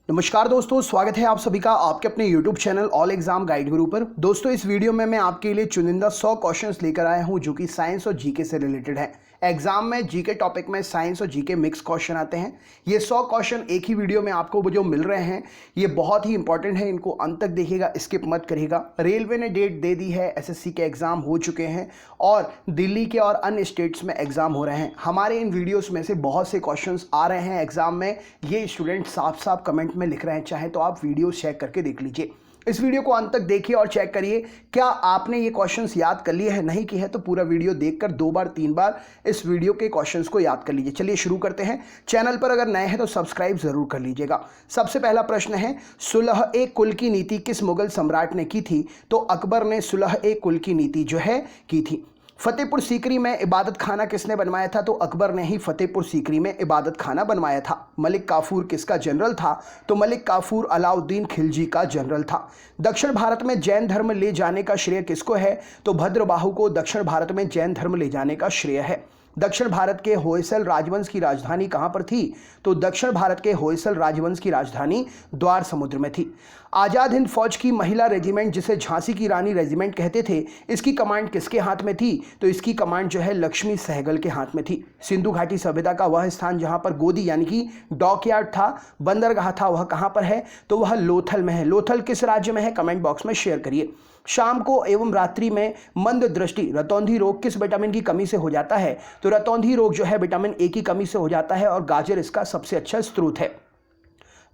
नमस्कार दोस्तों, स्वागत है आप सभी का आपके अपने YouTube channel all exam guide गुरु पर। दोस्तों, इस वीडियो में मैं आपके लिए चुनिंदा 100 क्वेश्चंस लेकर आया हूं जो कि साइंस और जीके से रिलेटेड है। एग्जाम में जीके टॉपिक में साइंस और जीके मिक्स क्वेश्चन आते हैं। ये 100 क्वेश्चन एक ही वीडियो में आपको जो मिल रहे हैं ये बहुत ही इंपॉर्टेंट है, इनको अंत तक देखिएगा, स्किप मत करिएगा। रेलवे ने डेट दे दी है, एसएससी के एग्जाम हो चुके हैं और दिल्ली के और अन्य स्टेट्स में एग्जाम हो रहे हैं। हमारे इन वीडियोस में से बहुत से क्वेश्चंस आ रहे हैं एग्जाम में, ये स्टूडेंट साफ साफ कमेंट में लिख रहे हैं, चाहे तो आप वीडियो चेक करके देख लीजिए। इस वीडियो को अंत तक देखिए और चेक करिए क्या आपने ये क्वेश्चंस याद कर लिए हैं। नहीं की है तो पूरा वीडियो देखकर 2 बार 3 बार इस वीडियो के क्वेश्चंस को याद कर लीजिए। चलिए शुरू करते हैं। चैनल पर अगर नए हैं तो सब्सक्राइब जरूर कर लीजिएगा। सबसे पहला प्रश्न है, सुलह-ए-कुल की नीति किस मुगल सम्राट ने की थी? तो अकबर ने सुलह-ए-कुल की नीति जो है की थी। फतेहपुर सीकरी में इबादत खाना किसने बनवाया था? तो अकबर ने ही फतेहपुर सीकरी में इबादत खाना बनवाया था। मलिक काफूर किसका जनरल था? तो मलिक काफूर अलाउद्दीन खिलजी का जनरल था। दक्षिण भारत में जैन धर्म ले जाने का श्रेय किसको है? तो भद्रबाहु को दक्षिण भारत में जैन धर्म ले जाने का श्रेय है। दक्षिण भारत के होयसल राजवंश की राजधानी कहां पर थी? तो दक्षिण भारत के होयसल राजवंश की राजधानी द्वार समुद्र में थी। आजाद हिंद फौज की महिला रेजिमेंट, जिसे झांसी की रानी रेजिमेंट कहते थे, इसकी कमांड किसके हाथ में थी? तो इसकी कमांड जो है लक्ष्मी सहगल के हाथ में थी। सिंधु घाटी सभ्यता का वह स्थान जहां पर गोदी यानी कि डॉकयार्ड था, बंदरगाह था, वह कहां पर है? तो वह लोथल में है। लोथल किस राज्य में है? कमेंट बॉक्स में शेयर करिए। शाम को एवं रात्रि में मंद दृष्टि रतौंधी रोग किस विटामिन की कमी से हो जाता है? तो रतौंधी रोग जो है विटामिन ए की कमी से हो जाता है और गाजर इसका सबसे अच्छा स्रोत है।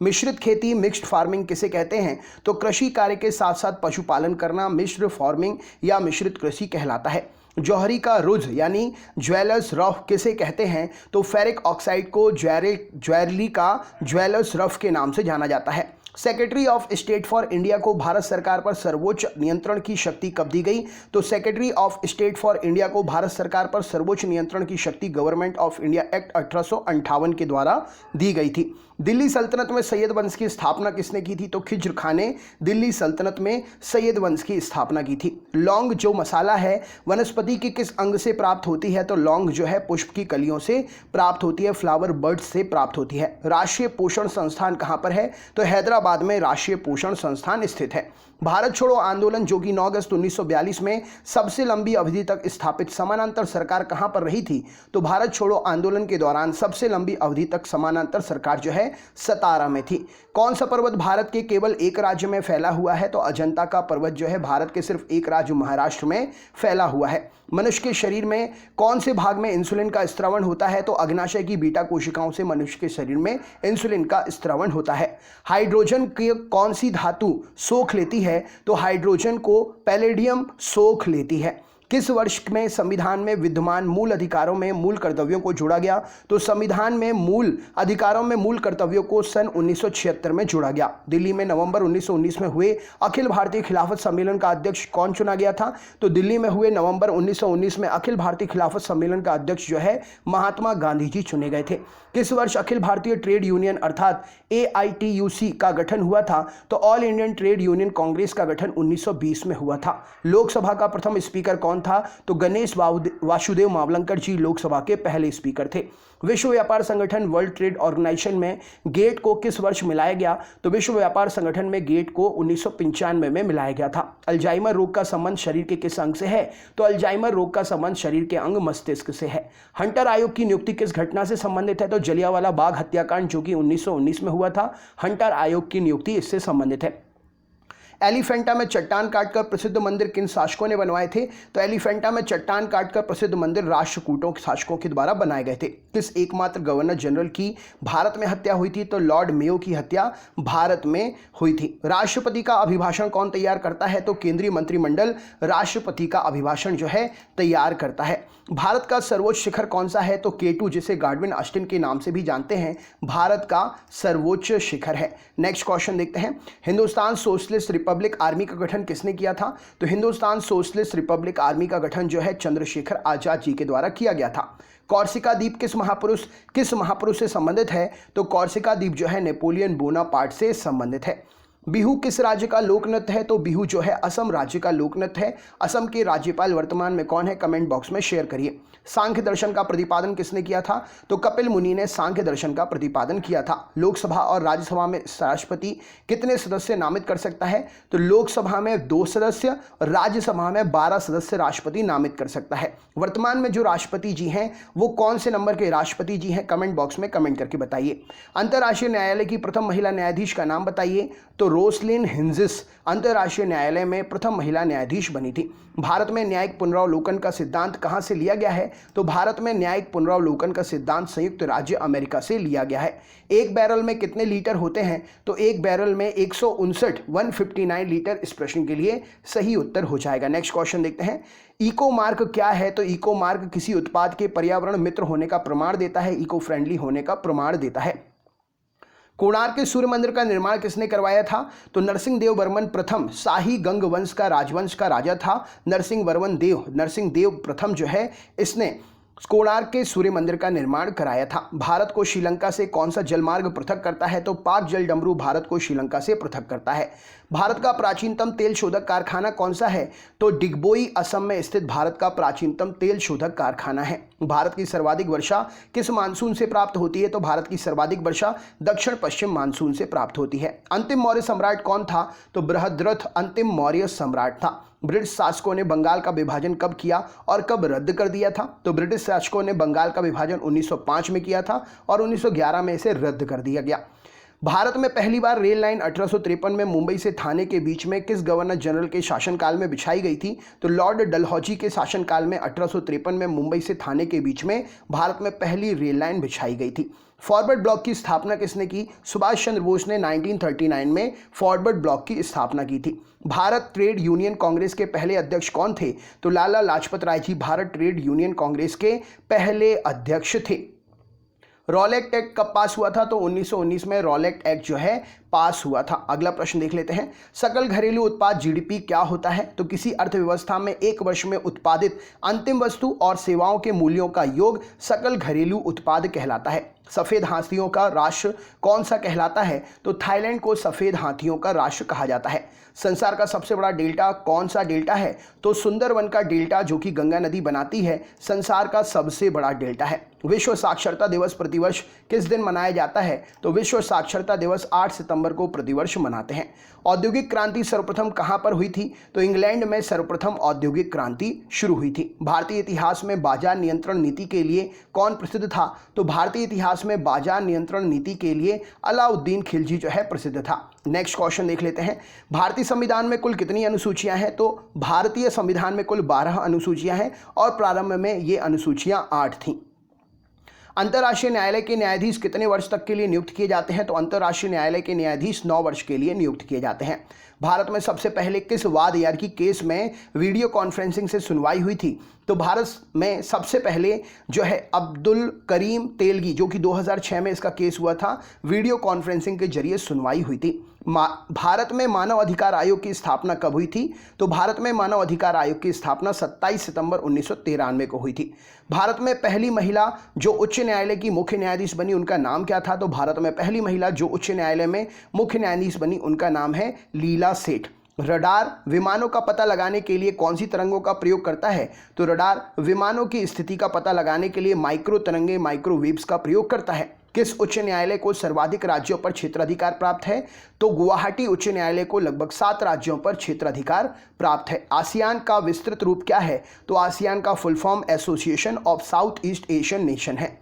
मिश्रित खेती मिक्स्ड फार्मिंग किसे कहते हैं? तो कृषि कार्य के साथ साथ पशुपालन करना मिश्र फार्मिंग या मिश्रित कृषि कहलाता है। जौहरी का रुझ यानी ज्वेलर्स रफ किसे कहते हैं? तो फेरिक ऑक्साइड को ज्वेलरी का ज्वेलर्स रफ के नाम से जाना जाता है। Secretary of state for India को भारत सरकार पर सर्वोच्च नियंत्रण की शक्ति कब दी गई? तो secretary of state for India को भारत सरकार पर सर्वोच्च नियंत्रण की शक्ति गवर्नमेंट ऑफ इंडिया एक्ट 1858 के द्वारा दी गई थी। दिल्ली सल्तनत में सैयद वंश की स्थापना किसने की थी? तो खिज्र खान ने दिल्ली सल्तनत में सैयद वंश की स्थापना की थी। लौंग जो मसाला है वनस्पति के किस अंग से प्राप्त होती है? तो लौंग जो है पुष्प की कलियों से प्राप्त होती है, फ्लावर बर्ड्स से प्राप्त होती है। राष्ट्रीय पोषण संस्थान कहां पर है? तो हैदराबाद में राष्ट्रीय पोषण संस्थान स्थित है। भारत छोड़ो आंदोलन जो कि 9 अगस्त 1942 में सबसे लंबी अवधि तक स्थापित समानांतर सरकार कहां पर रही थी? तो भारत छोड़ो आंदोलन के दौरान सबसे लंबी अवधि तक समानांतर सरकार जो है सतारा में थी। कौन सा पर्वत भारत के केवल एक राज्य में फैला हुआ है? तो अजंता का पर्वत जो है भारत के सिर्फ एक राज्य महाराष्ट्र में फैला हुआ है। मनुष्य के शरीर में कौन से भाग में इंसुलिन का स्त्रवण होता है? तो अग्नाशय की बीटा कोशिकाओं से मनुष्य के शरीर में इंसुलिन का स्त्रवण होता है। हाइड्रोजन की कौन सी धातु सोख लेती है? तो हाइड्रोजन को पैलेडियम सोख लेती है। किस वर्ष में संविधान में विद्यमान मूल अधिकारों में मूल कर्तव्यों को जोड़ा गया? तो संविधान में मूल अधिकारों में मूल कर्तव्यों को सन 1976 में जोड़ा गया। दिल्ली में नवंबर 1919 में हुए अखिल भारतीय खिलाफत सम्मेलन का अध्यक्ष कौन चुना गया था? तो दिल्ली में हुए नवंबर 1919 में अखिल भारतीय खिलाफत सम्मेलन का अध्यक्ष जो है महात्मा गांधी जी चुने गए थे। किस वर्ष अखिल भारतीय ट्रेड यूनियन अर्थात AITUC का गठन हुआ था? तो all Indian trade union Congress का गठन 1920 में हुआ था। लोकसभा का प्रथम स्पीकर कौन था? तो गणेश वासुदेव मावलंकर जी लोकसभा के पहले स्पीकर थे। विश्व व्यापार संगठन वर्ल्ड ट्रेड ऑर्गेनाइजेशन में गेट को किस वर्ष मिलाया गया? तो विश्व व्यापार संगठन में गेट को 1995 में मिलाया गया था। अल्जाइमर रोग का संबंध शरीर के किस अंग से है? तो अल्जाइमर रोग का संबंध शरीर के अंग मस्तिष्क से है। हंटर आयोग की नियुक्ति किस घटना से संबंधित है? तो जलियांवाला बाग हत्याकांड जो कि 1919 में हुआ था, हंटर आयोग की नियुक्ति इससे संबंधित है। एलिफेंटा में चट्टान काटकर प्रसिद्ध मंदिर किन शासकों ने बनवाए थे? तो एलिफेंटा में चट्टान काटकर प्रसिद्ध मंदिर राष्ट्रकूटों शासकों के द्वारा बनाए गए थे। किस एकमात्र गवर्नर जनरल की भारत में हत्या हुई थी? तो लॉर्ड मेयो की हत्या भारत में हुई थी। राष्ट्रपति का अभिभाषण कौन तैयार करता है? तो केंद्रीय मंत्रिमंडल राष्ट्रपति का अभिभाषण जो है तैयार करता है। भारत का सर्वोच्च शिखर कौन सा है? तो K2 जिसे गाडविन ऑस्टिन के नाम से भी जानते हैं, भारत का सर्वोच्च शिखर है। नेक्स्ट क्वेश्चन देखते हैं। हिंदुस्तान सोशलिस्ट रिपब्लिक आर्मी का गठन किसने किया था? तो हिंदुस्तान सोशलिस्ट रिपब्लिक आर्मी का गठन जो है चंद्रशेखर आजाद जी के द्वारा किया गया था। कॉर्सिका द्वीप किस महापुरुष से संबंधित है? तो कॉर्सिका द्वीप जो है नेपोलियन बोनापार्ट से संबंधित है। बिहू किस राज्य का लोक नृत्य है? तो बिहू जो है असम राज्य का लोक नृत्य है। असम के राज्यपाल वर्तमान में कौन है? कमेंट बॉक्स में शेयर करिए। सांख्य दर्शन का प्रतिपादन किसने किया था? तो कपिल मुनि ने सांख्य दर्शन का प्रतिपादन किया था। लोकसभा और राज्यसभा में राष्ट्रपति कितने सदस्य नामित कर सकता है? तो लोकसभा में 2 सदस्य, राज्यसभा में 12 सदस्य राष्ट्रपति नामित कर सकता है। वर्तमान में जो राष्ट्रपति जी हैं वो कौन से नंबर के राष्ट्रपति जी हैं? कमेंट बॉक्स में कमेंट करके बताइए। अंतर्राष्ट्रीय न्यायालय की प्रथम महिला न्यायाधीश का नाम बताइए। तो रोसलिन हिंजिस अंतर्राष्ट्रीय न्यायालय में प्रथम महिला न्यायाधीश बनी थी। भारत में न्यायिक पुनरावलोकन का सिद्धांत कहां से लिया गया है? तो भारत में न्यायिक पुनरावलोकन का सिद्धांत संयुक्त राज्य अमेरिका से लिया गया है। एक बैरल में कितने लीटर होते हैं? तो एक बैरल में 159 लीटर। इस प्रश्न के लिए सही उत्तर हो जाएगा। नेक्स्ट क्वेश्चन देखते हैं। इको मार्क क्या है? तो इको मार्क किसी उत्पाद के पर्यावरण मित्र होने का प्रमाण देता है, इको फ्रेंडली होने का प्रमाण देता है। कोणार्क के सूर्य मंदिर का निर्माण किसने करवाया था? तो नरसिंह देव वर्मन प्रथम शाही गंग वंश का राजवंश का राजा था। नरसिंह देव प्रथम जो है इसने कोणार्क के सूर्य मंदिर का निर्माण कराया था। भारत को श्रीलंका से कौन सा जलमार्ग पृथक करता है? तो पाक जल डमरू भारत को श्रीलंका से पृथक करता है। भारत का प्राचीनतम तेल शोधक कारखाना कौन सा है? तो डिगबोई असम में स्थित भारत का प्राचीनतम तेल शोधक कारखाना है। भारत की सर्वाधिक वर्षा किस मानसून से प्राप्त होती है? तो भारत की सर्वाधिक वर्षा दक्षिण पश्चिम मानसून से प्राप्त होती है। अंतिम मौर्य सम्राट कौन था? तो बृहद्रथ अंतिम मौर्य सम्राट था। ब्रिटिश शासकों ने बंगाल का विभाजन कब किया और कब रद्द कर दिया था? तो ब्रिटिश शासकों ने बंगाल का विभाजन 1905 में किया था और 1911 में इसे रद्द कर दिया गया। भारत में पहली बार रेल लाइन 1853 में मुंबई से थाने के बीच में किस गवर्नर जनरल के शासनकाल में बिछाई गई थी? तो लॉर्ड डलहौजी के शासनकाल में 1853 में मुंबई से थाने के बीच में भारत में पहली रेल लाइन बिछाई गई थी। फॉरवर्ड ब्लॉक की स्थापना किसने की? सुभाष चंद्र बोस ने 1939 में फॉरवर्ड ब्लॉक की स्थापना की थी। भारत ट्रेड यूनियन कांग्रेस के पहले अध्यक्ष कौन थे? तो लाला लाजपत राय जी भारत ट्रेड यूनियन कांग्रेस के पहले अध्यक्ष थे। रॉलेट एक्ट कब पास हुआ था? तो 1919 में रॉलेट एक्ट जो है पास हुआ था। अगला प्रश्न देख लेते हैं। सकल घरेलू उत्पाद जीडीपी क्या होता है? तो किसी अर्थव्यवस्था में एक वर्ष में उत्पादित अंतिम वस्तु और सेवाओं के मूल्यों का योग सकल घरेलू उत्पाद कहलाता है। सफेद हाथियों का राष्ट्र कौन सा कहलाता है? तो थाईलैंड को सफेद हाथियों का राष्ट्र कहा जाता है। संसार का सबसे बड़ा डेल्टा कौन सा डेल्टा है? तो सुंदरवन का डेल्टा जो कि गंगा नदी बनाती है संसार का सबसे बड़ा डेल्टा है। विश्व साक्षरता दिवस प्रतिवर्ष किस दिन मनाया जाता है? तो विश्व साक्षरता दिवस 8 सितंबर को प्रतिवर्ष मनाते हैं। औद्योगिक क्रांति सर्वप्रथम कहां पर हुई थी? तो इंग्लैंड में सर्वप्रथम औद्योगिक क्रांति शुरू हुई थी। भारतीय इतिहास में बाजार नियंत्रण नीति के लिए कौन प्रसिद्ध था? तो भारतीय इतिहास में बाजार नियंत्रण नीति के लिए अलाउद्दीन खिलजी जो है प्रसिद्ध था। नेक्स्ट क्वेश्चन देख लेते हैं। भारतीय संविधान में कुल कितनी अनुसूचियां हैं? तो भारतीय संविधान में कुल 12 अनुसूचियां हैं और प्रारंभ में ये अनुसूचियां 8 थीं। अंतर्राष्ट्रीय न्यायालय के न्यायाधीश कितने वर्ष तक के लिए नियुक्त किए जाते हैं? तो अंतर्राष्ट्रीय न्यायालय के न्यायाधीश 9 वर्ष के लिए नियुक्त किए जाते हैं। भारत में सबसे पहले किस वाद यार की केस में वीडियो कॉन्फ्रेंसिंग से सुनवाई हुई थी? तो भारत में सबसे पहले जो है अब्दुल करीम तेलगी जो कि 2006 में इसका केस हुआ था, वीडियो कॉन्फ्रेंसिंग के जरिए सुनवाई हुई थी। भारत में मानव अधिकार आयोग की स्थापना कब हुई थी? तो भारत में मानव अधिकार आयोग की स्थापना 27 सितंबर 1993 को हुई थी। भारत में पहली महिला जो उच्च न्यायालय की मुख्य न्यायाधीश बनी उनका नाम क्या था? तो भारत में पहली महिला जो उच्च न्यायालय में मुख्य न्यायाधीश बनी उनका नाम है लीला सेठ। रडार विमानों का पता लगाने के लिए कौन सी तरंगों का प्रयोग करता है? तो रडार विमानों की स्थिति का पता लगाने के लिए माइक्रो तरंगे माइक्रोवेव्स का प्रयोग करता है। किस उच्च न्यायालय को सर्वाधिक राज्यों पर क्षेत्राधिकार प्राप्त है? तो गुवाहाटी उच्च न्यायालय को लगभग 7 राज्यों पर क्षेत्राधिकार प्राप्त है। आसियान का विस्तृत रूप क्या है? तो आसियान का full form association of south east Asian nation है।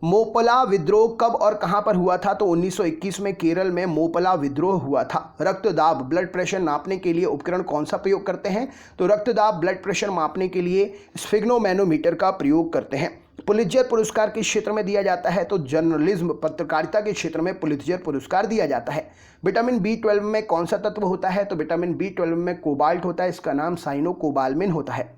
मोपला विद्रोह कब और कहां पर हुआ था? तो 1921 में केरल में मोपला विद्रोह हुआ था। रक्तदाब ब्लड प्रेशर नापने के लिए उपकरण कौन सा प्रयोग करते हैं? तो रक्तदाब ब्लड प्रेशर मापने के लिए स्फिग्नोमैनोमीटर का प्रयोग करते हैं। पुलित्जर पुरस्कार किस क्षेत्र में दिया जाता है? तो जर्नलिज्म पत्रकारिता के क्षेत्र में पुलित्जर पुरस्कार दिया जाता है। विटामिन B12 में कौन सा तत्व होता है? तो विटामिन B12 में कोबाल्ट होता है, इसका नाम साइनोकोबाल्मिन होता है।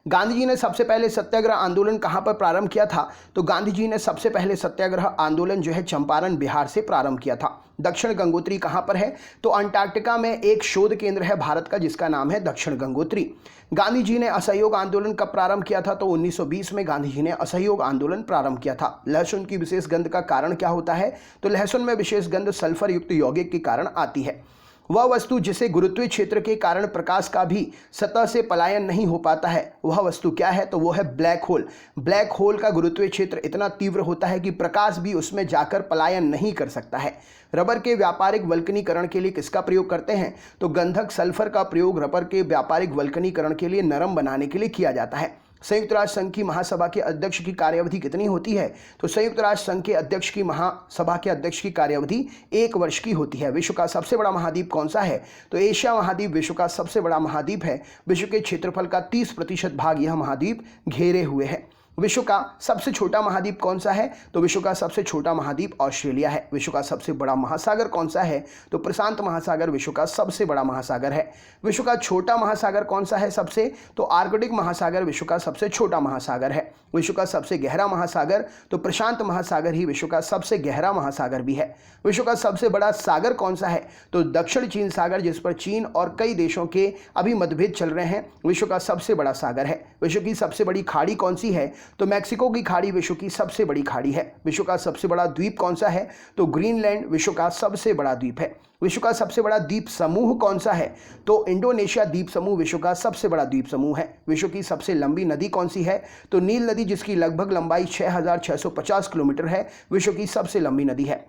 गांधी जी ने सबसे पहले सत्याग्रह आंदोलन कहां पर प्रारंभ किया था? तो गांधी जी ने सबसे पहले सत्याग्रह आंदोलन जो है चंपारण बिहार से प्रारंभ किया था। दक्षिण गंगोत्री कहां पर है? तो अंटार्कटिका में एक शोध केंद्र है भारत का जिसका नाम है दक्षिण गंगोत्री। गांधी जी ने असहयोग आंदोलन कब प्रारंभ किया था? तो 1920 में गांधी जी ने असहयोग आंदोलन प्रारंभ किया था। लहसुन की विशेष गंध का कारण क्या होता है? तो लहसुन में विशेष गंध सल्फर युक्त यौगिक के कारण आती है। वह वस्तु जिसे गुरुत्वीय क्षेत्र के कारण प्रकाश का भी सतह से पलायन नहीं हो पाता है, वह वस्तु क्या है? तो वो है ब्लैक होल। ब्लैक होल का गुरुत्वीय क्षेत्र इतना तीव्र होता है कि प्रकाश भी उसमें जाकर पलायन नहीं कर सकता है। रबर के व्यापारिक वल्कनीकरण के लिए किसका प्रयोग करते हैं? तो गंधक सल्फर का प्रयोग रबर के व्यापारिक वल्कनीकरण के लिए नरम बनाने के लिए किया जाता है। संयुक्त राष्ट्र संघ की महासभा के अध्यक्ष की कार्यावधि कितनी होती है? तो संयुक्त राष्ट्र संघ के अध्यक्ष की महासभा के अध्यक्ष की कार्यावधि 1 वर्ष की होती है। विश्व का सबसे बड़ा महाद्वीप कौन सा है? तो एशिया महाद्वीप विश्व का सबसे बड़ा महाद्वीप है। विश्व के क्षेत्रफल का 30% भाग यह महाद्वीप घेरे हुए है। विश्व का सबसे छोटा महाद्वीप कौन सा है? तो विश्व का सबसे छोटा महाद्वीप ऑस्ट्रेलिया है। विश्व का सबसे बड़ा महासागर कौन सा है? तो प्रशांत महासागर विश्व का सबसे बड़ा महासागर है। विश्व का छोटा महासागर कौन सा है सबसे? तो आर्कटिक महासागर विश्व का सबसे छोटा महासागर है। विश्व का सबसे गहरा महासागर? तो प्रशांत महासागर ही विश्व का सबसे गहरा महासागर भी है। विश्व का सबसे बड़ा सागर कौन सा है? तो दक्षिण चीन सागर, जिस पर चीन और कई देशों के अभी मतभेद चल रहे हैं, विश्व का सबसे बड़ा सागर है। विश्व की सबसे बड़ी खाड़ी कौन सी है? तो मैक्सिको की खाड़ी विश्व की सबसे बड़ी खाड़ी है। विश्व का सबसे बड़ा द्वीप कौन सा है? तो ग्रीनलैंड विश्व का सबसे बड़ा द्वीप है। विश्व का सबसे बड़ा द्वीप समूह कौन सा है? तो इंडोनेशिया द्वीप समूह विश्व का सबसे बड़ा द्वीप समूह है। विश्व की सबसे लंबी नदी कौन सी है? तो नील नदी, जिसकी लगभग लंबाई 6650 किलोमीटर है, विश्व की सबसे लंबी नदी है।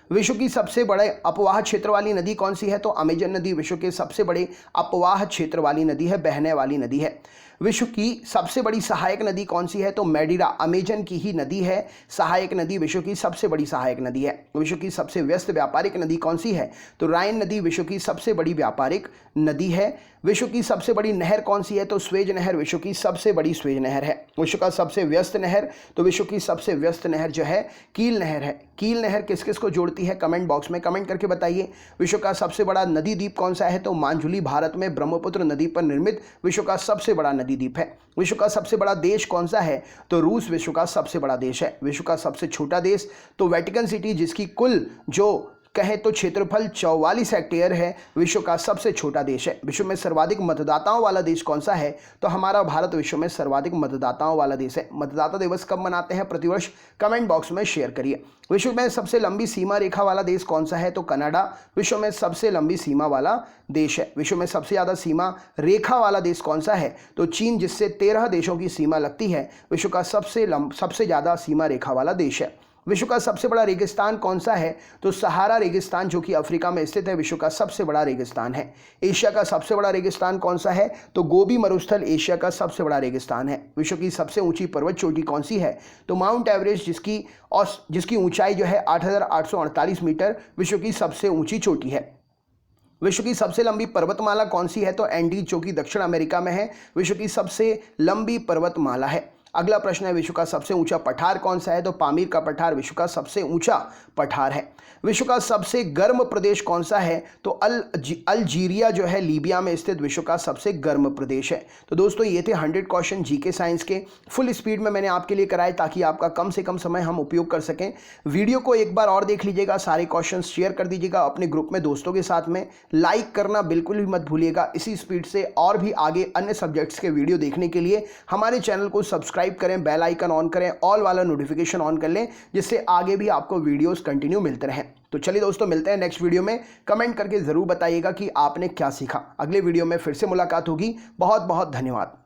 विश्व की सबसे बड़े अपवाह क्षेत्र वाली नदी कौन सी है? तो अमेजन नदी विश्व के सबसे बड़े अपवाह क्षेत्र वाली नदी है, बहने वाली नदी है। विश्व की सबसे बड़ी सहायक नदी कौन सी है? तो मैडिरा अमेजन की ही नदी है सहायक नदी, विश्व की सबसे बड़ी सहायक नदी है। विश्व की सबसे व्यस्त व्यापारिक नदी कौन सी है? तो राइन नदी विश्व की सबसे बड़ी व्यापारिक नदी है। विश्व की सबसे बड़ी नहर कौन सी है? तो स्वेज नहर विश्व की सबसे बड़ी स्वेज नहर है। विश्व का सबसे व्यस्त नहर? तो विश्व की सबसे व्यस्त नहर जो है कील नहर है। कील नहर किस किस को जोड़ती है? कमेंट बॉक्स में कमेंट करके बताइए। विश्व का सबसे बड़ा नदी द्वीप कौन सा है? तो मांजुली भारत में ब्रह्मपुत्र नदी पर निर्मित विश्व का सबसे बड़ा नदी द्वीप है। विश्व का सबसे बड़ा देश कौन सा है? तो रूस विश्व का सबसे बड़ा देश है। विश्व का सबसे छोटा देश? तो वेटिकन सिटी, जिसकी कुल जो कहे तो क्षेत्रफल 44 हेक्टेयर है, विश्व का सबसे छोटा देश है। विश्व में सर्वाधिक मतदाताओं वाला देश कौन सा है? तो हमारा भारत विश्व में सर्वाधिक मतदाताओं वाला देश है। मतदाता दिवस कब मनाते हैं प्रतिवर्ष? कमेंट बॉक्स में शेयर करिए। विश्व में सबसे लंबी सीमा रेखा वाला देश कौन सा है? तो कनाडा विश्व में सबसे लंबी सीमा वाला देश है। विश्व में सबसे ज़्यादा सीमा रेखा वाला देश कौन सा है? तो चीन, जिससे 13 देशों की सीमा लगती है, विश्व का सबसे ज़्यादा सीमा रेखा वाला देश है। विश्व का सबसे बड़ा रेगिस्तान कौन सा है? तो सहारा रेगिस्तान, जो कि अफ्रीका में स्थित है, विश्व का सबसे बड़ा रेगिस्तान है। एशिया का सबसे बड़ा रेगिस्तान कौन सा है? तो गोबी मरुस्थल एशिया का सबसे बड़ा रेगिस्तान है। विश्व की सबसे ऊंची पर्वत चोटी कौन सी है? तो माउंट एवरेस्ट, जिसकी ऊंचाई जो है 8848 मीटर, विश्व की सबसे ऊंची चोटी है। विश्व की सबसे लंबी पर्वतमाला कौन सी है? तो एंडीज, जो कि दक्षिण अमेरिका में है, विश्व की सबसे लंबी पर्वतमाला है। अगला प्रश्न है, विश्व का सबसे ऊंचा पठार कौन सा है? तो पामीर का पठार विश्व का सबसे ऊंचा पठार है। विश्व का सबसे गर्म प्रदेश कौन सा है? तो अल्जीरिया जो है लीबिया में स्थित विश्व का सबसे गर्म प्रदेश है। तो दोस्तों ये थे 100 क्वेश्चन जीके साइंस के, फुल स्पीड में मैंने आपके लिए कराए ताकि आपका कम से कम समय हम उपयोग कर सकें। वीडियो को एक बार और देख लीजिएगा, सारे क्वेश्चन शेयर कर दीजिएगा अपने ग्रुप में दोस्तों के साथ में, लाइक करना बिल्कुल भी मत भूलिएगा। इसी स्पीड से और भी आगे अन्य सब्जेक्ट्स के वीडियो देखने के लिए हमारे चैनल को सब्सक्राइब करें, बेल आइकन ऑन करें, ऑल वाला नोटिफिकेशन ऑन कर लें, जिससे आगे भी आपको वीडियोस कंटिन्यू मिलते रहें। तो चलिए दोस्तों, मिलते हैं नेक्स्ट वीडियो में। कमेंट करके ज़रूर बताइएगा कि आपने क्या सीखा। अगले वीडियो में फिर से मुलाकात होगी। बहुत बहुत धन्यवाद।